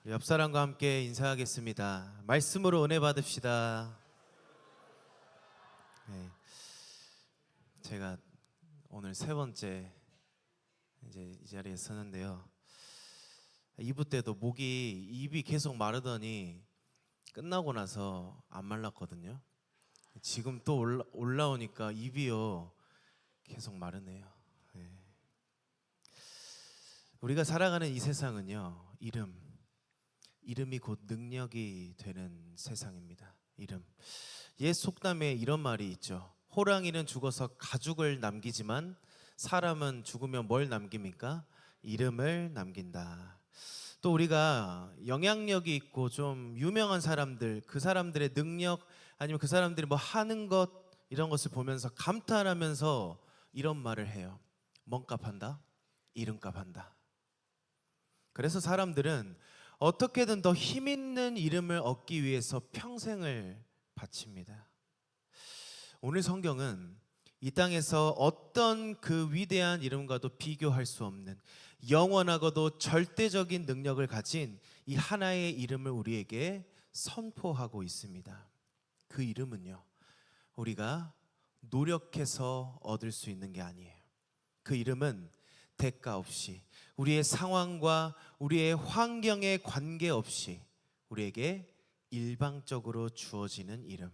옆 사람과 함께 인사하겠습니다. 말씀으로 은혜 받읍시다. 네, 제가 오늘 세 번째 이제 이 자리에 서는데요. 2부 때도 입이 계속 마르더니 끝나고 나서 안 말랐거든요. 지금 또 올라오니까 입이요 계속 마르네요. 네. 우리가 살아가는 이 세상은요, 이름이 곧 능력이 되는 세상입니다. 이름. 옛 속담에 이런 말이 있죠. 호랑이는 죽어서 가죽을 남기지만 사람은 죽으면 뭘 남깁니까? 이름을 남긴다. 또 우리가 영향력이 있고 좀 유명한 사람들, 그 사람들의 능력 아니면 그 사람들이 뭐 하는 것 이런 것을 보면서 감탄하면서 이런 말을 해요. 몸값 한다? 이름값 한다. 그래서 사람들은 어떻게든 더 힘 있는 이름을 얻기 위해서 평생을 바칩니다. 오늘 성경은 이 땅에서 어떤 그 위대한 이름과도 비교할 수 없는 영원하고도 절대적인 능력을 가진 이 하나의 이름을 우리에게 선포하고 있습니다. 그 이름은요, 우리가 노력해서 얻을 수 있는 게 아니에요. 그 이름은 대가 없이 우리의 상황과 우리의 환경에 관계없이 우리에게 일방적으로 주어지는 이름.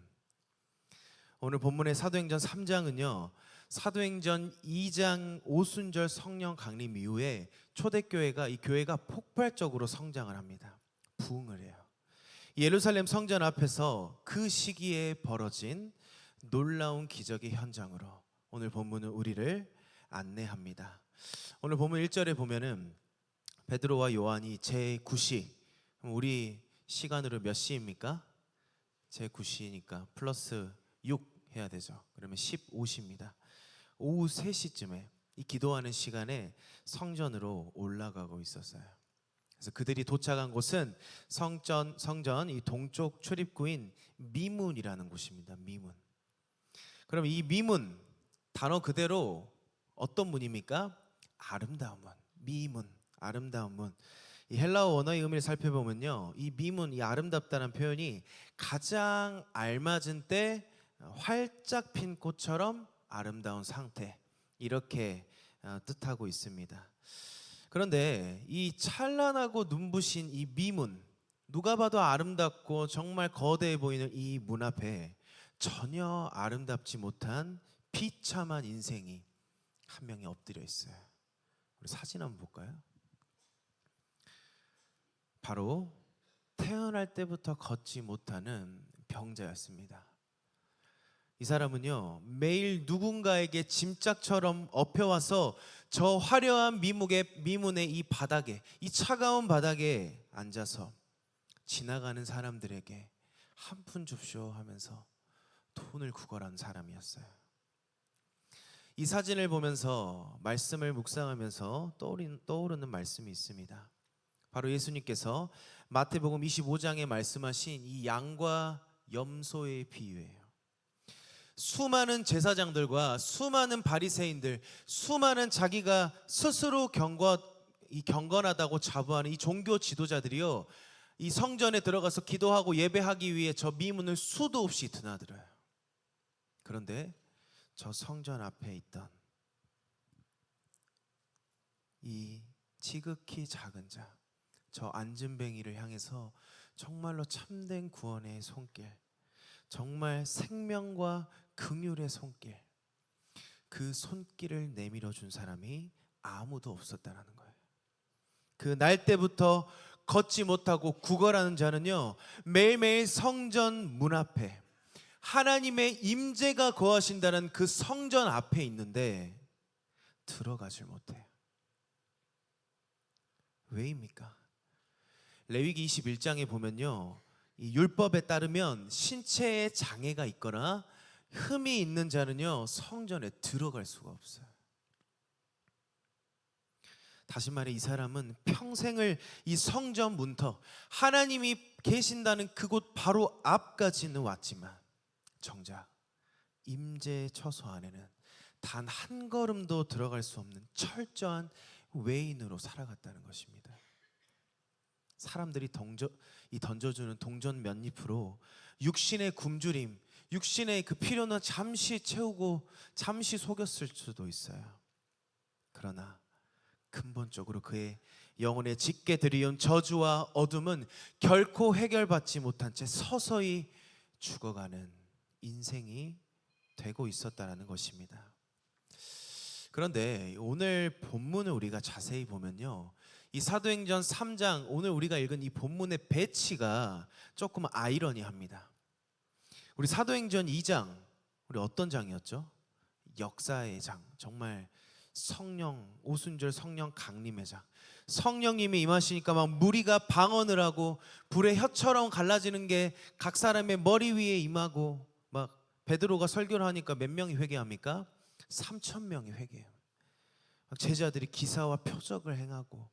오늘 본문의 사도행전 3장은요, 사도행전 2장 오순절 성령 강림 이후에 초대교회가 이 교회가 폭발적으로 성장을 합니다. 부흥을 해요. 예루살렘 성전 앞에서 그 시기에 벌어진 놀라운 기적의 현장으로 오늘 본문은 우리를 안내합니다. 오늘 본문 1절에 보면은 베드로와 요한이 제9시, 우리 시간으로 몇 시입니까? 제9시니까 플러스 6 해야 되죠. 그러면 15시입니다. 오후 3시쯤에 이 기도하는 시간에 성전으로 올라가고 있었어요. 그래서 그들이 도착한 곳은 성전 이 동쪽 출입구인 미문이라는 곳입니다. 미문. 그럼 이 미문 단어 그대로 어떤 문입니까? 아름다운 문. 미문, 아름다운 문. 이 헬라어 원어의 의미를 살펴보면요, 이 미문, 이 아름답다는 표현이 가장 알맞은 때 활짝 핀 꽃처럼 아름다운 상태, 이렇게 뜻하고 있습니다. 그런데 이 찬란하고 눈부신 이 미문, 누가 봐도 아름답고 정말 거대해 보이는 이 문 앞에 전혀 아름답지 못한 비참한 인생이 한 명이 엎드려 있어요. 우리 사진 한번 볼까요? 바로 태어날 때부터 걷지 못하는 병자였습니다. 이 사람은요, 매일 누군가에게 짐짝처럼 엎혀와서 저 화려한 미문의 이 바닥에, 이 차가운 바닥에 앉아서 지나가는 사람들에게 한 푼 줍쇼 하면서 돈을 구걸한 사람이었어요. 이 사진을 보면서 말씀을 묵상하면서 떠오르는 말씀이 있습니다. 바로 예수님께서 마태복음 25장에 말씀하신 이 양과 염소의 비유예요. 수많은 제사장들과 수많은 바리새인들, 수많은 자기가 스스로 경건하다고 자부하는 이 종교 지도자들이요, 이 성전에 들어가서 기도하고 예배하기 위해 저 미문을 수도 없이 드나들어요. 그런데 저 성전 앞에 있던 이 지극히 작은 자, 저 안진뱅이를 향해서 정말로 참된 구원의 손길, 정말 생명과 긍휼의 손길, 그 손길을 내밀어 준 사람이 아무도 없었다는 거예요. 그 날 때부터 걷지 못하고 구걸하는 자는요, 매일매일 성전 문 앞에 하나님의 임재가 거하신다는 그 성전 앞에 있는데 들어가질 못해요. 왜입니까? 레위기 21장에 보면요, 이 율법에 따르면 신체에 장애가 있거나 흠이 있는 자는요, 성전에 들어갈 수가 없어요. 다시 말해 이 사람은 평생을 이 성전 문터, 하나님이 계신다는 그곳 바로 앞까지는 왔지만 정작 임재 처소 안에는 단 한 걸음도 들어갈 수 없는 철저한 외인으로 살아갔다는 것입니다. 사람들이 던져주는 동전 몇 잎으로 육신의 굶주림, 육신의 그 필요는 잠시 채우고 잠시 속였을 수도 있어요. 그러나 근본적으로 그의 영혼에 짙게 들이온 저주와 어둠은 결코 해결받지 못한 채 서서히 죽어가는 인생이 되고 있었다라는 것입니다. 그런데 오늘 본문을 우리가 자세히 보면요, 이 사도행전 3장, 오늘 우리가 읽은 이 본문의 배치가 조금 아이러니합니다. 우리 사도행전 2장, 우리 어떤 장이었죠? 역사의 장, 정말 성령, 오순절 성령 강림의 장. 성령님이 임하시니까 막 무리가 방언을 하고 불의 혀처럼 갈라지는 게 각 사람의 머리 위에 임하고, 막 베드로가 설교를 하니까 몇 명이 회개합니까? 3,000명이 회개해요. 막 제자들이 기사와 표적을 행하고,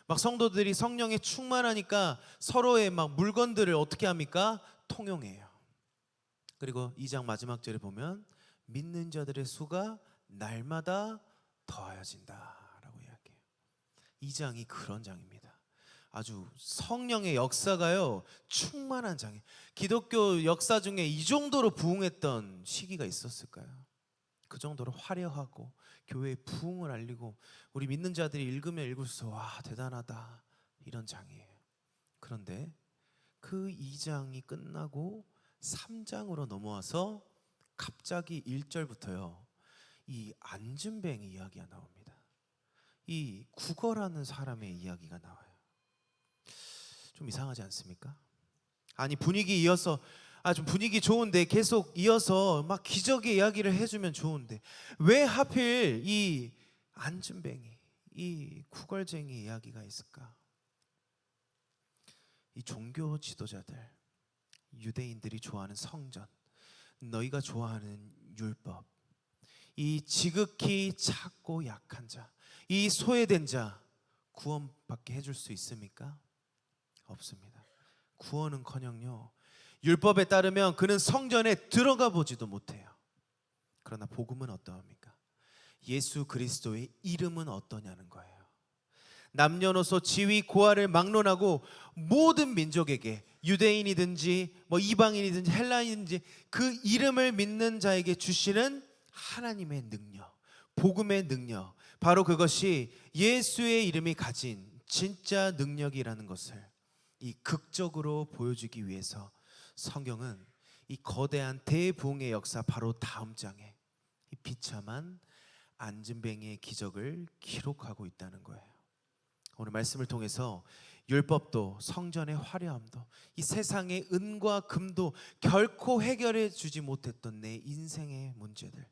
막 성도들이 성령에 충만하니까 서로의 막 물건들을 어떻게 합니까? 통용해요. 그리고 2장 마지막 절에 보면 믿는 자들의 수가 날마다 더하여진다라고 이야기해요. 2장이 그런 장입니다. 아주 성령의 역사가요 충만한 장이에요. 기독교 역사 중에 이 정도로 부흥했던 시기가 있었을까요? 그 정도로 화려하고 교회의 부흥을 알리고 우리 믿는 자들이 읽으면 읽을수록 와 대단하다 이런 장이에요. 그런데 그 2장이 끝나고 3장으로 넘어와서 갑자기 1절부터요 이 안진뱅이 이야기가 나옵니다. 이 구걸하는 사람의 이야기가 나와요. 좀 이상하지 않습니까? 아니 분위기 이어서 좀 분위기 좋은데 계속 이어서 막 기적의 이야기를 해주면 좋은데 왜 하필 이 안진뱅이, 이 구걸쟁이 이야기가 있을까? 이 종교 지도자들, 유대인들이 좋아하는 성전, 너희가 좋아하는 율법, 이 지극히 작고 약한 자, 이 소외된 자 구원받게 해줄 수 있습니까? 없습니다. 구원은커녕요 율법에 따르면 그는 성전에 들어가 보지도 못해요. 그러나 복음은 어떠합니까? 예수 그리스도의 이름은 어떠냐는 거예요. 남녀노소 지위 고하를 막론하고 모든 민족에게 유대인이든지 뭐 이방인이든지 헬라인이든지 그 이름을 믿는 자에게 주시는 하나님의 능력, 복음의 능력, 바로 그것이 예수의 이름이 가진 진짜 능력이라는 것을 이 극적으로 보여주기 위해서 성경은 이 거대한 대부흥의 역사 바로 다음 장에 이 비참한 안진뱅이의 기적을 기록하고 있다는 거예요. 오늘 말씀을 통해서 율법도 성전의 화려함도 이 세상의 은과 금도 결코 해결해 주지 못했던 내 인생의 문제들,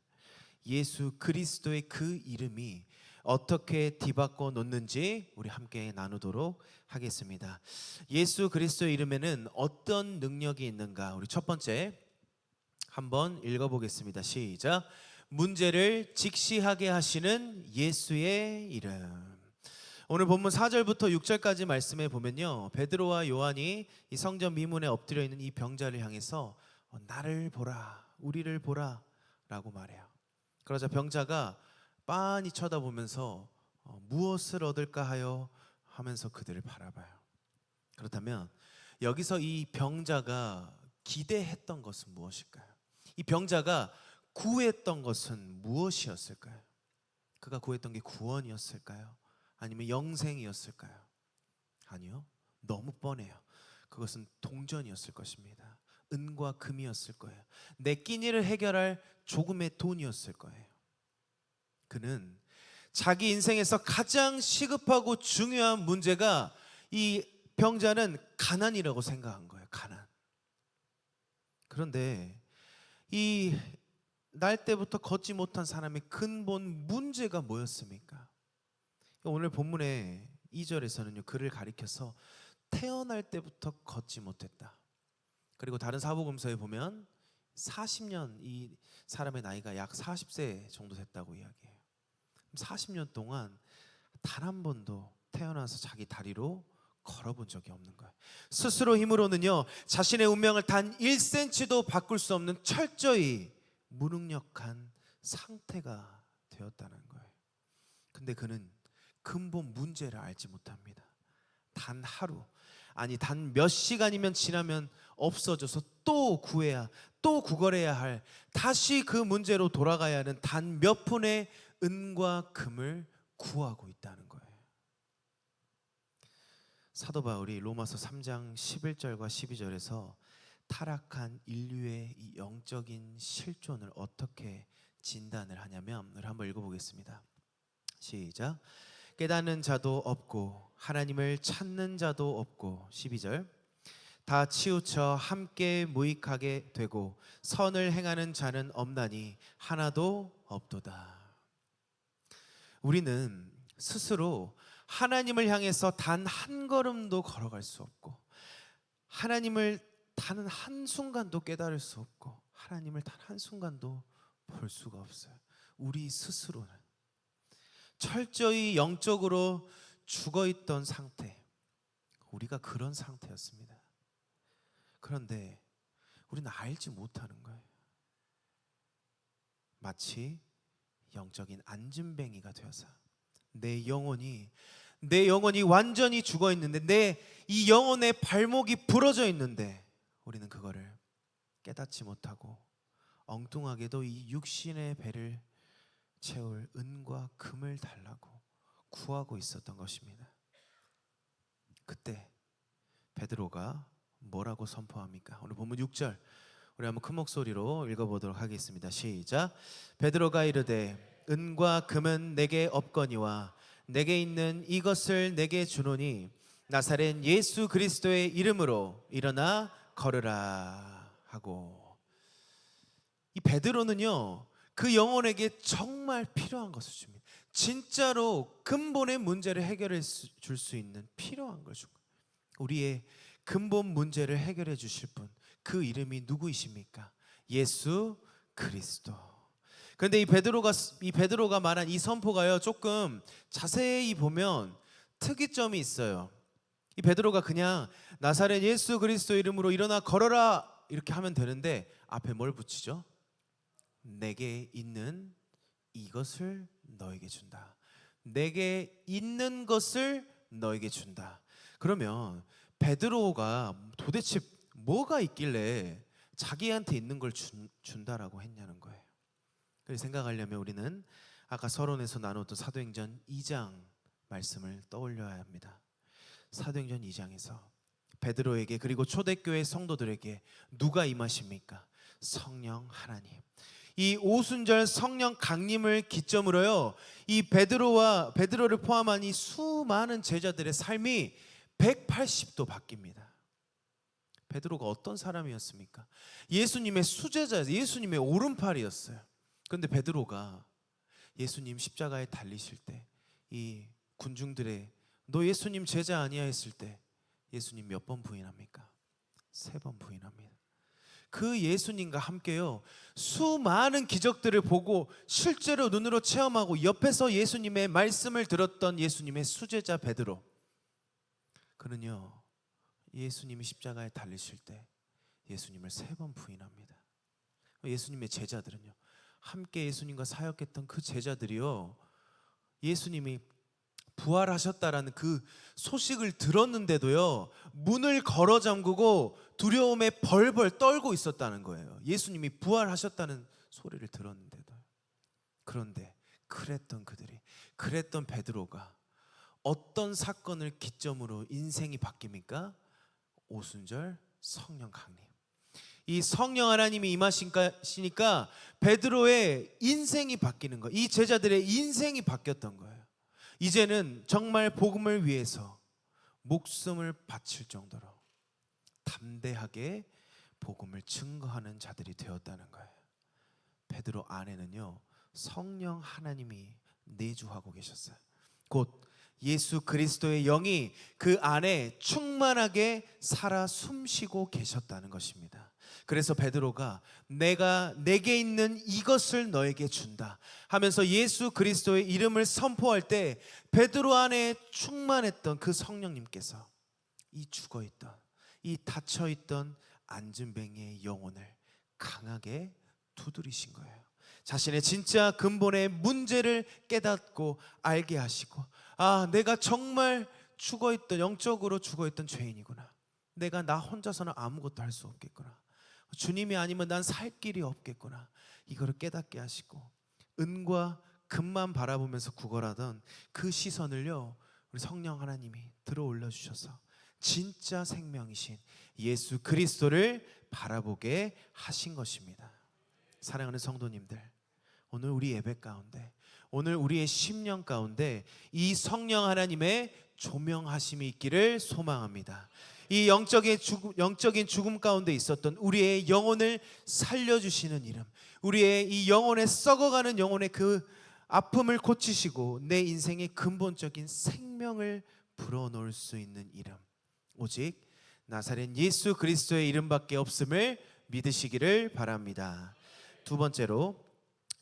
예수 그리스도의 그 이름이 어떻게 뒤바꿔 놓는지 우리 함께 나누도록 하겠습니다. 예수 그리스도의 이름에는 어떤 능력이 있는가? 우리 첫 번째 한번 읽어보겠습니다. 시작. 문제를 직시하게 하시는 예수의 이름. 오늘 본문 4절부터 6절까지 말씀에 보면요, 베드로와 요한이 이 성전 미문에 엎드려 있는 이 병자를 향해서 나를 보라, 우리를 보라 라고 말해요. 그러자 병자가 빤히 쳐다보면서 무엇을 얻을까 하여 하면서 그들을 바라봐요. 그렇다면 여기서 이 병자가 기대했던 것은 무엇일까요? 이 병자가 구했던 것은 무엇이었을까요? 그가 구했던 게 구원이었을까요? 아니면 영생이었을까요? 아니요, 너무 뻔해요. 그것은 동전이었을 것입니다. 은과 금이었을 거예요. 내 끼니를 해결할 조금의 돈이었을 거예요. 그는 자기 인생에서 가장 시급하고 중요한 문제가 이 병자는 가난이라고 생각한 거예요. 가난. 그런데 이 날 때부터 걷지 못한 사람의 근본 문제가 뭐였습니까? 오늘 본문의 2절에서는요 그를 가리켜서 태어날 때부터 걷지 못했다. 그리고 다른 사복음서에 보면 40년, 이 사람의 나이가 약 40세 정도 됐다고 이야기해요. 40년 동안 단 한 번도 태어나서 자기 다리로 걸어본 적이 없는 거예요. 스스로 힘으로는요 자신의 운명을 단 1cm도 바꿀 수 없는 철저히 무능력한 상태가 되었다는 거예요. 근데 그는 근본 문제를 알지 못합니다. 단 하루, 아니 단 몇 시간이면 지나면 없어져서 또 구해야, 또 구걸해야 할, 다시 그 문제로 돌아가야 하는 단 몇 푼의 은과 금을 구하고 있다는 거예요. 사도 바울이 로마서 3장 11절과 12절에서 타락한 인류의 이 영적인 실존을 어떻게 진단을 하냐면, 우리 한번 읽어보겠습니다. 시작. 깨닫는 자도 없고 하나님을 찾는 자도 없고, 12절. 다 치우쳐 함께 무익하게 되고 선을 행하는 자는 없나니 하나도 없도다. 우리는 스스로 하나님을 향해서 단 한 걸음도 걸어갈 수 없고, 하나님을 단 한순간도 깨달을 수 없고, 하나님을 단 한순간도 볼 수가 없어요. 우리 스스로는 철저히 영적으로 죽어있던 상태, 우리가 그런 상태였습니다. 그런데 우리는 알지 못하는 거예요. 마치 영적인 안진뱅이가 되어서 내 영혼이 완전히 죽어 있는데, 내 이 영혼의 발목이 부러져 있는데, 우리는 그거를 깨닫지 못하고 엉뚱하게도 이 육신의 배를 채울 은과 금을 달라고 구하고 있었던 것입니다. 그때 베드로가 뭐라고 선포합니까? 오늘 본문 6절 우리 한번 큰 목소리로 읽어보도록 하겠습니다. 시작. 베드로가 이르되 은과 금은 내게 없거니와 내게 있는 이것을 내게 주노니 나사렛 예수 그리스도의 이름으로 일어나 걸으라 하고, 이 베드로는요 그 영혼에게 정말 필요한 것을 줍니다. 진짜로 근본의 문제를 해결해 줄 수 있는 필요한 걸 준 거예요. 우리의 근본 문제를 해결해 주실 분, 그 이름이 누구이십니까? 예수 그리스도. 그런데 이 베드로가 말한 이 선포가요 조금 자세히 보면 특이점이 있어요. 이 베드로가 그냥 나사렛 예수 그리스도 이름으로 일어나 걸어라 이렇게 하면 되는데, 앞에 뭘 붙이죠? 내게 있는 이것을 너에게 준다. 내게 있는 것을 너에게 준다. 그러면 베드로가 도대체 뭐가 있길래 자기한테 있는 걸 준다라고 했냐는 거예요. 그래서 생각하려면 우리는 아까 서론에서 나눴던 사도행전 2장 말씀을 떠올려야 합니다. 사도행전 2장에서 베드로에게, 그리고 초대교회 성도들에게 누가 임하십니까? 성령 하나님. 이 오순절 성령 강림을 기점으로요 이 베드로를 포함한 이 수많은 제자들의 삶이 180도 바뀝니다. 베드로가 어떤 사람이었습니까? 예수님의 수제자였어요. 예수님의 오른팔이었어요. 그런데 베드로가 예수님 십자가에 달리실 때 이 군중들의 너 예수님 제자 아니야 했을 때 예수님 몇 번 부인합니까? 3번 부인합니다. 그 예수님과 함께요 수많은 기적들을 보고 실제로 눈으로 체험하고 옆에서 예수님의 말씀을 들었던 예수님의 수제자 베드로, 그는요 예수님이 십자가에 달리실 때 예수님을 3번 부인합니다. 예수님의 제자들은요, 함께 예수님과 사역했던 그 제자들이요 예수님이 부활하셨다라는 그 소식을 들었는데도요 문을 걸어 잠그고 두려움에 벌벌 떨고 있었다는 거예요. 예수님이 부활하셨다는 소리를 들었는데도. 그런데 그랬던 베드로가 어떤 사건을 기점으로 인생이 바뀝니까? 오순절 성령 강림. 이 성령 하나님이 임하시니까 베드로의 인생이 바뀌는 거예요. 이 제자들의 인생이 바뀌었던 거예요. 이제는 정말 복음을 위해서 목숨을 바칠 정도로 담대하게 복음을 증거하는 자들이 되었다는 거예요. 베드로 안에는요 성령 하나님이 내주하고 계셨어요. 곧 예수 그리스도의 영이 그 안에 충만하게 살아 숨쉬고 계셨다는 것입니다. 그래서 베드로가 내게 있는 이것을 너에게 준다 하면서 예수 그리스도의 이름을 선포할 때 베드로 안에 충만했던 그 성령님께서 이 죽어있던, 이 닫혀있던 안진뱅이의 영혼을 강하게 두드리신 거예요. 자신의 진짜 근본의 문제를 깨닫고 알게 하시고, 아, 내가 정말 죽어있던, 영적으로 죽어있던 죄인이구나. 내가 나 혼자서는 아무것도 할 수 없겠구나. 주님이 아니면 난 살 길이 없겠구나. 이거를 깨닫게 하시고 은과 금만 바라보면서 구걸하던 그 시선을요, 우리 성령 하나님이 들어 올려 주셔서 진짜 생명이신 예수 그리스도를 바라보게 하신 것입니다. 사랑하는 성도님들, 오늘 우리 예배 가운데, 오늘 우리의 심령 가운데 이 성령 하나님의 조명하심이 있기를 소망합니다. 이 영적인 죽음 가운데 있었던 우리의 영혼을 살려주시는 이름, 우리의 이 영혼에 썩어가는 영혼의 그 아픔을 고치시고 내 인생의 근본적인 생명을 불어넣을 수 있는 이름, 오직 나사렛 예수 그리스도의 이름밖에 없음을 믿으시기를 바랍니다. 두 번째로,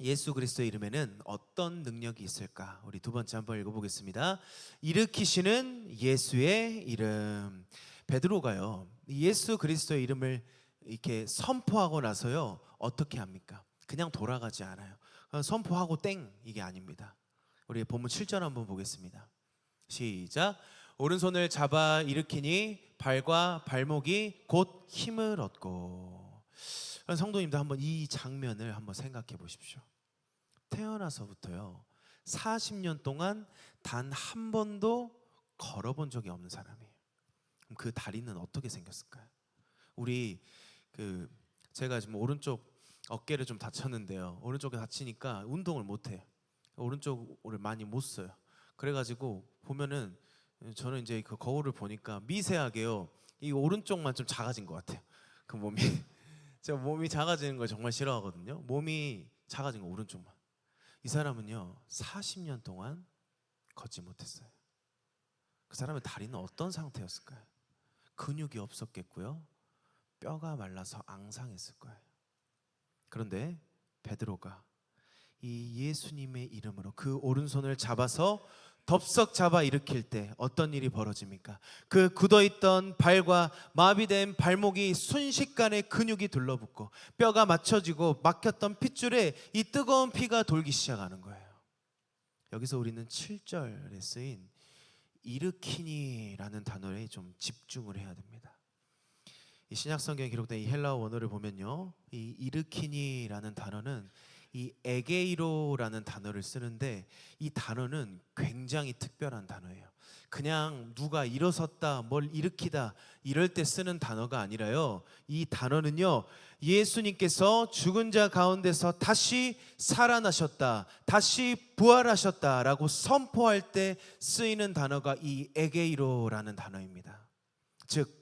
예수 그리스도의 이름에는 어떤 능력이 있을까? 우리 두 번째 한번 읽어보겠습니다. 일으키시는 예수의 이름. 베드로가요, 예수 그리스도의 이름을 이렇게 선포하고 나서요, 어떻게 합니까? 그냥 돌아가지 않아요. 선포하고 땡, 이게 아닙니다. 우리 본문 7절 한번 보겠습니다. 시작. 오른손을 잡아 일으키니 발과 발목이 곧 힘을 얻고. 성도님들, 한번 이 장면을 한번 생각해 보십시오. 태어나서부터요 40년 동안 단 한 번도 걸어본 적이 없는 사람이에요. 그럼 그 다리는 어떻게 생겼을까요? 우리 제가 지금 오른쪽 어깨를 좀 다쳤는데요, 오른쪽에 다치니까 운동을 못 해요. 오른쪽을 많이 못 써요. 그래가지고 보면은 저는 이제 그 거울을 보니까 미세하게요, 이 오른쪽만 좀 작아진 것 같아요. 그 몸이 제가 몸이 작아지는 걸 정말 싫어하거든요. 몸이 작아진 거 오른쪽만. 이 사람은요 40년 동안 걷지 못했어요. 그 사람의 다리는 어떤 상태였을까요? 근육이 없었겠고요, 뼈가 말라서 앙상했을 거예요. 그런데 베드로가 이 예수님의 이름으로 그 오른손을 잡아서 덥석 잡아 일으킬 때 어떤 일이 벌어집니까? 그 굳어있던 발과 마비된 발목이 순식간에 근육이 들러붙고 뼈가 맞춰지고 막혔던 핏줄에 이 뜨거운 피가 돌기 시작하는 거예요. 여기서 우리는 7절에 쓰인 일으키니라는 단어에 좀 집중을 해야 됩니다. 이 신약 성경에 기록된 이 헬라어 원어를 보면요, 이 일으키니라는 단어는 이 에게이로라는 단어를 쓰는데, 이 단어는 굉장히 특별한 단어예요. 그냥 누가 일어섰다, 뭘 일으키다 이럴 때 쓰는 단어가 아니라요, 이 단어는요 예수님께서 죽은 자 가운데서 다시 살아나셨다, 다시 부활하셨다라고 선포할 때 쓰이는 단어가 이 에게이로라는 단어입니다. 즉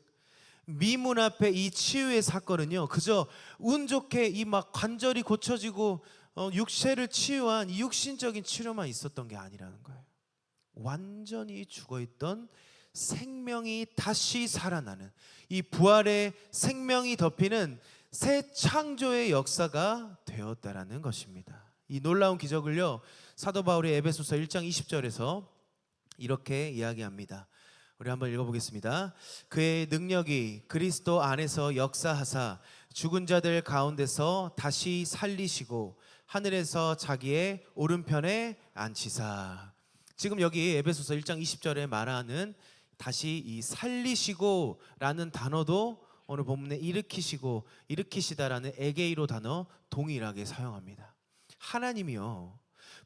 미문 앞에 이 치유의 사건은요 그저 운 좋게 이 막 관절이 고쳐지고 육체를 치유한 이 육신적인 치료만 있었던 게 아니라는 거예요. 완전히 죽어있던 생명이 다시 살아나는, 이 부활의 생명이 덮이는 새 창조의 역사가 되었다라는 것입니다. 이 놀라운 기적을요 사도 바울이 에베소서 1장 20절에서 이렇게 이야기합니다. 우리 한번 읽어보겠습니다. 그의 능력이 그리스도 안에서 역사하사 죽은 자들 가운데서 다시 살리시고 하늘에서 자기의 오른편에 앉히사. 지금 여기 에베소서 1장 20절에 말하는 다시 이 살리시고 라는 단어도 오늘 본문에 일으키시고 일으키시다라는 에게이로 단어 동일하게 사용합니다. 하나님이요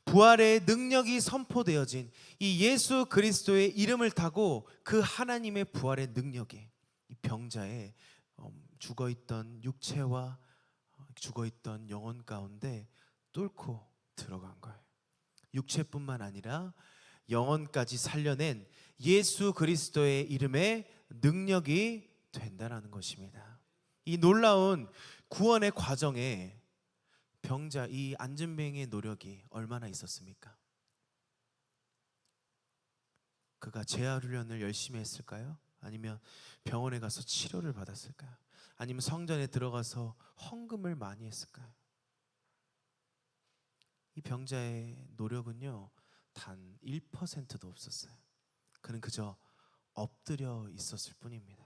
부활의 능력이 선포되어진 이 예수 그리스도의 이름을 타고 그 하나님의 부활의 능력이 이 병자의 죽어있던 육체와 죽어있던 영혼 가운데 뚫고 들어간 거예요. 육체뿐만 아니라 영혼까지 살려낸 예수 그리스도의 이름의 능력이 된다는 것입니다. 이 놀라운 구원의 과정에 병자 이 안진뱅이의 노력이 얼마나 있었습니까? 그가 재활 훈련을 열심히 했을까요? 아니면 병원에 가서 치료를 받았을까요? 아니면 성전에 들어가서 헌금을 많이 했을까요? 이 병자의 노력은요 단 1%도 없었어요. 그는 그저 엎드려 있었을 뿐입니다.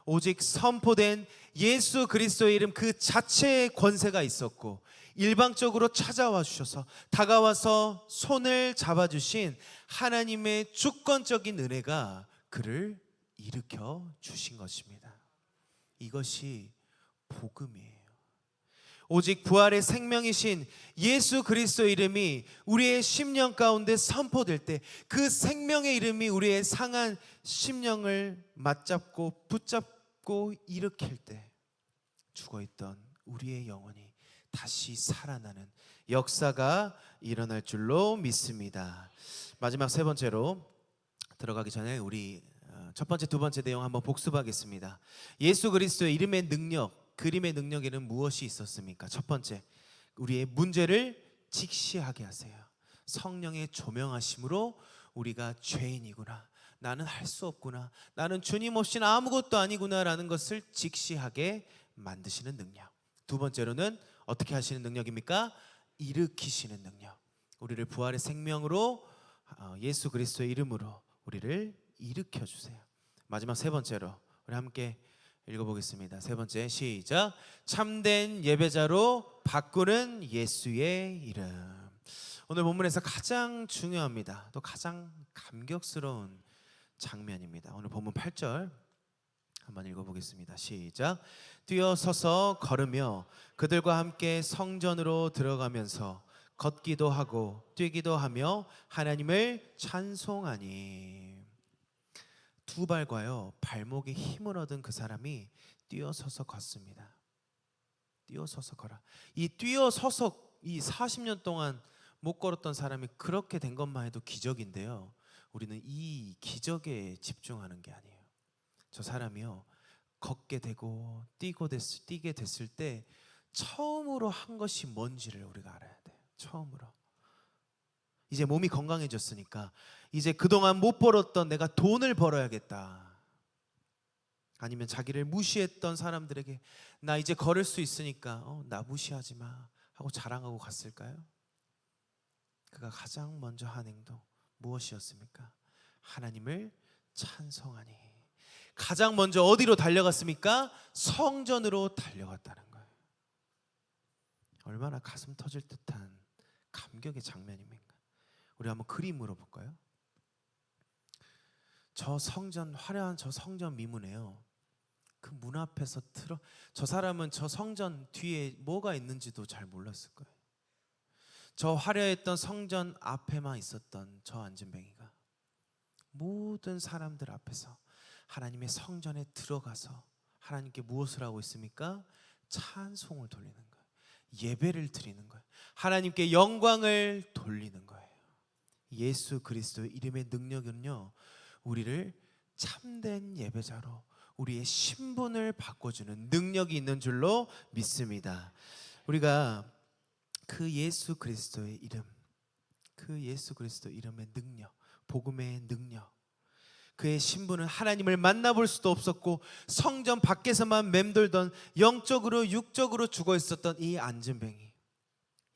오직 선포된 예수 그리스도의 이름 그 자체의 권세가 있었고, 일방적으로 찾아와 주셔서 다가와서 손을 잡아주신 하나님의 주권적인 은혜가 그를 일으켜 주신 것입니다. 이것이 복음이에요. 오직 부활의 생명이신 예수 그리스도의 이름이 우리의 심령 가운데 선포될 때, 그 생명의 이름이 우리의 상한 심령을 맞잡고 붙잡고 일으킬 때, 죽어있던 우리의 영혼이 다시 살아나는 역사가 일어날 줄로 믿습니다. 마지막 세 번째로 들어가기 전에 우리 첫 번째, 두 번째 내용 한번 복습하겠습니다. 예수 그리스도의 이름의 능력, 그림의 능력에는 무엇이 있었습니까? 첫 번째, 우리의 문제를 직시하게 하세요. 성령의 조명하심으로 우리가 죄인이구나, 나는 할 수 없구나, 나는 주님 없이는 아무것도 아니구나라는 것을 직시하게 만드시는 능력. 두 번째로는 어떻게 하시는 능력입니까? 일으키시는 능력. 우리를 부활의 생명으로, 예수 그리스도의 이름으로 우리를 일으켜 주세요. 마지막 세 번째로 우리 함께 읽어보겠습니다. 세 번째, 시작. 참된 예배자로 바꾸는 예수의 이름. 오늘 본문에서 가장 중요합니다. 또 가장 감격스러운 장면입니다. 오늘 본문 8절 한번 읽어보겠습니다. 시작. 뛰어서서 걸으며 그들과 함께 성전으로 들어가면서 걷기도 하고 뛰기도 하며 하나님을 찬송하니. 두 발과요 발목에 힘을 얻은 그 사람이 뛰어서서 걷습니다. 뛰어서서 걸어. 이 뛰어서서 이 40년 동안 못 걸었던 사람이 그렇게 된 것만 해도 기적인데요, 우리는 이 기적에 집중하는 게 아니에요. 저 사람이요 걷게 되고 뛰게 됐을 때 처음으로 한 것이 뭔지를 우리가 알아야 돼요. 처음으로. 이제 몸이 건강해졌으니까 이제 그동안 못 벌었던 내가 돈을 벌어야겠다. 아니면 자기를 무시했던 사람들에게 나 이제 걸을 수 있으니까 나 무시하지 마 하고 자랑하고 갔을까요? 그가 가장 먼저 한 행동 무엇이었습니까? 하나님을 찬송하니. 가장 먼저 어디로 달려갔습니까? 성전으로 달려갔다는 거예요. 얼마나 가슴 터질 듯한 감격의 장면입니까? 우리 한번 그림으로 볼까요? 저 성전, 화려한 저 성전 미문에요, 그 문 앞에서 저 사람은 저 성전 뒤에 뭐가 있는지도 잘 몰랐을 거예요. 저 화려했던 성전 앞에만 있었던 저 안진뱅이가 모든 사람들 앞에서 하나님의 성전에 들어가서 하나님께 무엇을 하고 있습니까? 찬송을 돌리는 거예요. 예배를 드리는 거예요. 하나님께 영광을 돌리는 거예요. 예수 그리스도의 이름의 능력은요, 우리를 참된 예배자로 우리의 신분을 바꿔주는 능력이 있는 줄로 믿습니다. 우리가 그 예수 그리스도의 이름, 그 예수 그리스도 이름의 능력, 복음의 능력, 그의 신분은 하나님을 만나볼 수도 없었고 성전 밖에서만 맴돌던 영적으로 육적으로 죽어 있었던 이 안진뱅이,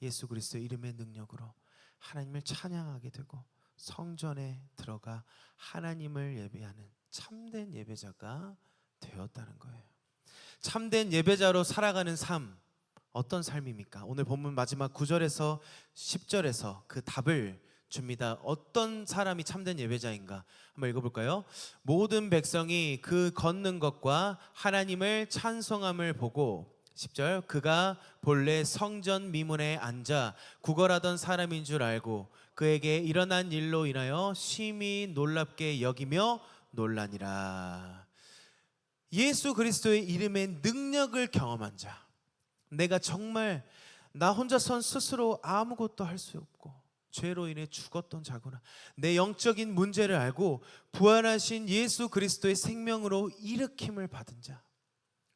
예수 그리스도의 이름의 능력으로 하나님을 찬양하게 되고 성전에 들어가 하나님을 예배하는 참된 예배자가 되었다는 거예요. 참된 예배자로 살아가는 삶, 어떤 삶입니까? 오늘 본문 마지막 9절에서 10절에서 그 답을 줍니다. 어떤 사람이 참된 예배자인가? 한번 읽어볼까요? 모든 백성이 그 걷는 것과 하나님을 찬송함을 보고, 10절, 그가 본래 성전 미문에 앉아 구걸하던 사람인 줄 알고 그에게 일어난 일로 인하여 심히 놀랍게 여기며 놀라니라. 예수 그리스도의 이름의 능력을 경험한 자, 내가 정말 나 혼자선 스스로 아무것도 할 수 없고 죄로 인해 죽었던 자구나, 내 영적인 문제를 알고 부활하신 예수 그리스도의 생명으로 일으킴을 받은 자,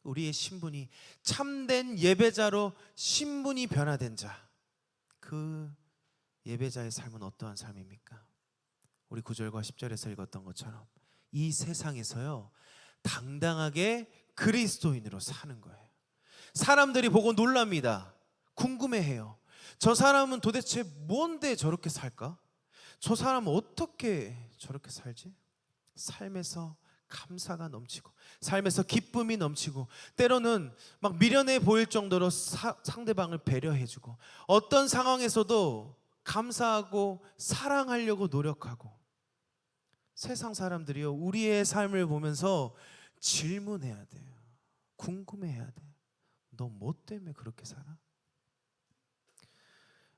우리의 신분이 참된 예배자로 신분이 변화된 자, 그 예배자의 삶은 어떠한 삶입니까? 우리 9절과 10절에서 읽었던 것처럼 이 세상에서요 당당하게 그리스도인으로 사는 거예요. 사람들이 보고 놀랍니다. 궁금해해요. 저 사람은 도대체 뭔데 저렇게 살까? 저 사람은 어떻게 저렇게 살지? 삶에서 감사가 넘치고 삶에서 기쁨이 넘치고 때로는 막 미련해 보일 정도로 상대방을 배려해주고 어떤 상황에서도 감사하고 사랑하려고 노력하고 세상 사람들이요 우리의 삶을 보면서 질문해야 돼요. 궁금해해야 돼. 너 뭐 때문에 그렇게 살아?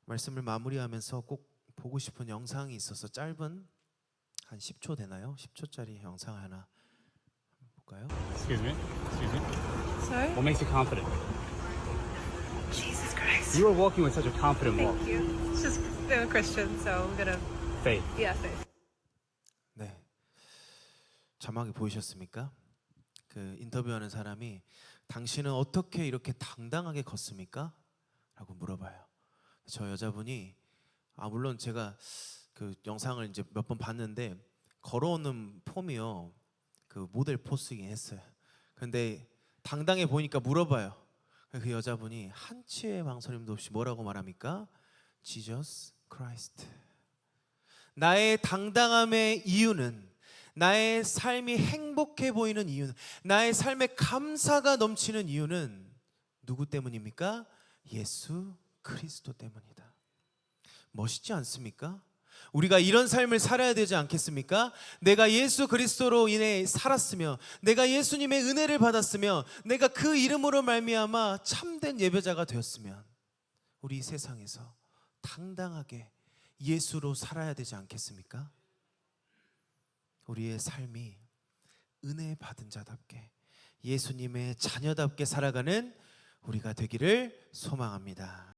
말씀을 마무리하면서 꼭 보고 싶은 영상이 있어서 짧은 한 10초 되나요? 10초짜리 영상 하나 볼까요? Excuse me. Excuse me. Sorry? What makes you confident? Jesus Christ. You are walking with such a confident walk. Thank you. It's just I'm a Christian, so I'm gonna Faith. faith. 네. 자막이 보이셨습니까? 그 인터뷰하는 사람이 당신은 어떻게 이렇게 당당하게 걷습니까? 라고 물어봐요. 저 여자분이 물론 제가 그 영상을 이제 몇 번 봤는데 걸어오는 폼이요 그 모델 포스이긴 했어요. 근데 당당해 보이니까 물어봐요. 그 여자분이 한치의 망설임도 없이 뭐라고 말합니까? Jesus Christ. 나의 당당함의 이유는, 나의 삶이 행복해 보이는 이유는, 나의 삶에 감사가 넘치는 이유는 누구 때문입니까? 예수 그리스도 때문이다. 멋있지 않습니까? 우리가 이런 삶을 살아야 되지 않겠습니까? 내가 예수 그리스도로 인해 살았으며 내가 예수님의 은혜를 받았으며 내가 그 이름으로 말미암아 참된 예배자가 되었으면 우리 이 세상에서 당당하게 예수로 살아야 되지 않겠습니까? 우리의 삶이 은혜 받은 자답게 예수님의 자녀답게 살아가는 우리가 되기를 소망합니다.